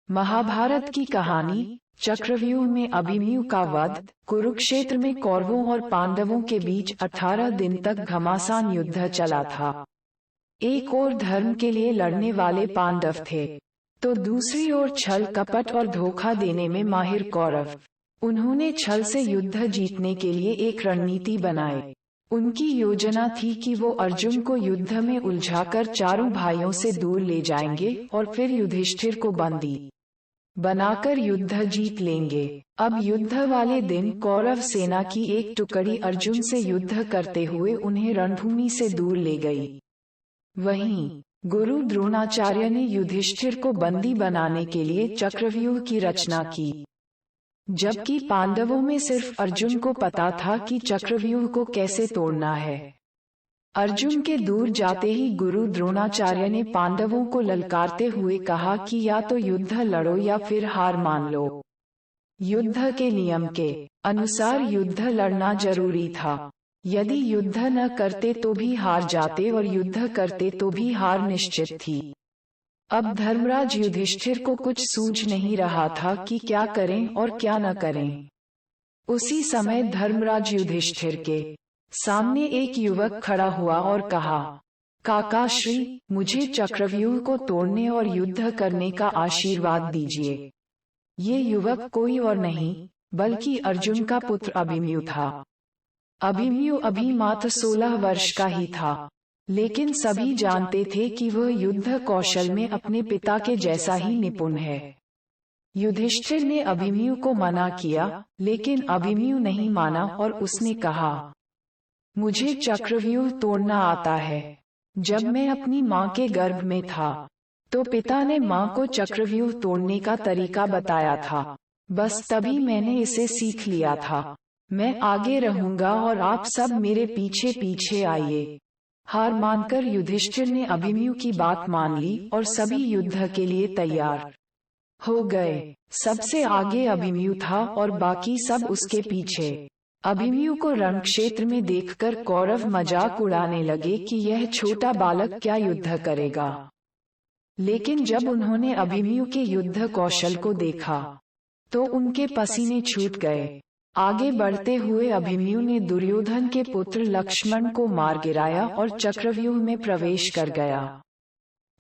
महाभारत की कहानी चक्रव्यूह में अभिमन्यु का वध। कुरुक्षेत्र में कौरवों और पांडवों के बीच 18 दिन तक घमासान युद्ध चला था। एक ओर धर्म के लिए लड़ने वाले पांडव थे, तो दूसरी ओर छल कपट और धोखा देने में माहिर कौरव। उन्होंने छल से युद्ध जीतने के लिए एक रणनीति बनाई। उनकी योजना थी कि वो अर्जुन को युद्ध में उलझाकर चारों भाइयों से दूर ले जाएंगे और फिर युधिष्ठिर को बंदी बनाकर युद्ध जीत लेंगे। अब युद्ध वाले दिन कौरव सेना की एक टुकड़ी अर्जुन से युद्ध करते हुए उन्हें रणभूमि से दूर ले गई। वहीं गुरु द्रोणाचार्य ने युधिष्ठिर को बंदी बनाने के लिए चक्रव्यूह की रचना की, जबकि पांडवों में सिर्फ अर्जुन को पता था कि चक्रव्यूह को कैसे तोड़ना है। अर्जुन के दूर जाते ही गुरु द्रोणाचार्य ने पांडवों को ललकारते हुए कहा कि या तो युद्ध लड़ो या फिर हार मान लो। युद्ध के नियम के अनुसार युद्ध लड़ना जरूरी था। यदि युद्ध न करते तो भी हार जाते और युद्ध करते तो भी हार निश्चित थी। अब धर्मराज युधिष्ठिर को कुछ सूझ नहीं रहा था कि क्या करें और क्या न करें। उसी समय धर्मराज युधिष्ठिर के सामने एक युवक खड़ा हुआ और कहा, काका श्री, मुझे चक्रव्यूह को तोड़ने और युद्ध करने का आशीर्वाद दीजिए। ये युवक कोई और नहीं बल्कि अर्जुन का पुत्र अभिमन्यु था। अभिमन्यु अभी मात्र 16 वर्ष का ही था, लेकिन सभी जानते थे कि वह युद्ध कौशल में अपने पिता के जैसा ही निपुण है। युधिष्ठिर ने अभिमन्यु को मना किया, लेकिन अभिमन्यु नहीं माना और उसने कहा, मुझे चक्रव्यूह तोड़ना आता है। जब मैं अपनी माँ के गर्भ में था, तो पिता ने माँ को चक्रव्यूह तोड़ने का तरीका बताया था। बस तभी मैंने इसे सीख लिया था। मैं आगे रहूंगा और आप सब मेरे पीछे पीछे आइए। हार मानकर युधिष्ठिर ने अभिमन्यु की बात मान ली और सभी युद्ध के लिए तैयार हो गए। सबसे आगे अभिमन्यु था और बाकी सब उसके पीछे। अभिमन्यु को रण क्षेत्र में देखकर कौरव मजाक उड़ाने लगे कि यह छोटा बालक क्या युद्ध करेगा। लेकिन जब उन्होंने अभिमन्यु के युद्ध कौशल को देखा, तो उनके पसीने छूट गए। आगे बढ़ते हुए अभिमन्यु ने दुर्योधन के पुत्र लक्ष्मण को मार गिराया और चक्रव्यूह में प्रवेश कर गया।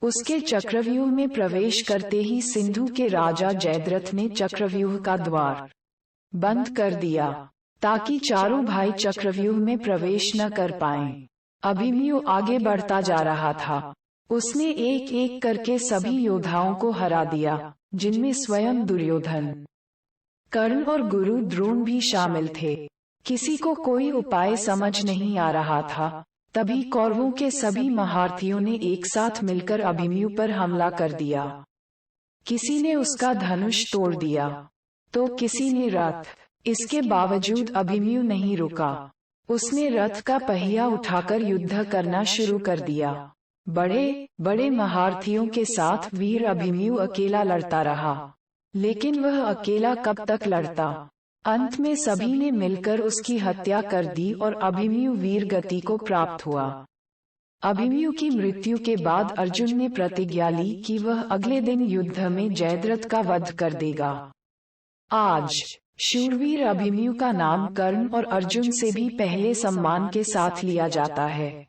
उसके चक्रव्यूह में प्रवेश करते ही सिंधु के राजा जयद्रथ ने चक्रव्यूह का द्वार बंद कर दिया, ताकि चारों भाई चक्रव्यूह में प्रवेश न कर पाएं। अभिमन्यु आगे बढ़ता जा रहा था। उसने एक एक करके सभी योद्धाओं को हरा दिया, जिनमें स्वयं दुर्योधन, कर्ण और गुरु द्रोण भी शामिल थे। किसी को कोई उपाय समझ नहीं आ रहा था। तभी कौरवों के सभी महारथियों ने एक साथ मिलकर अभिमन्यु पर हमला कर दिया। किसी ने उसका धनुष तोड़ दिया, तो किसी ने रथ। इसके बावजूद अभिमन्यु नहीं रुका। उसने रथ का पहिया उठाकर युद्ध करना शुरू कर दिया। बड़े बड़े महारथियों के साथ वीर अभिमन्यु अकेला लड़ता रहा, लेकिन वह अकेला कब तक लड़ता। अंत में सभी ने मिलकर उसकी हत्या कर दी और अभिमन्यु वीर गति को प्राप्त हुआ। अभिमन्यु की मृत्यु के बाद अर्जुन ने प्रतिज्ञा ली कि वह अगले दिन युद्ध में जयद्रथ का वध कर देगा। आज शूरवीर अभिमन्यु का नाम कर्ण और अर्जुन से भी पहले सम्मान के साथ लिया जाता है।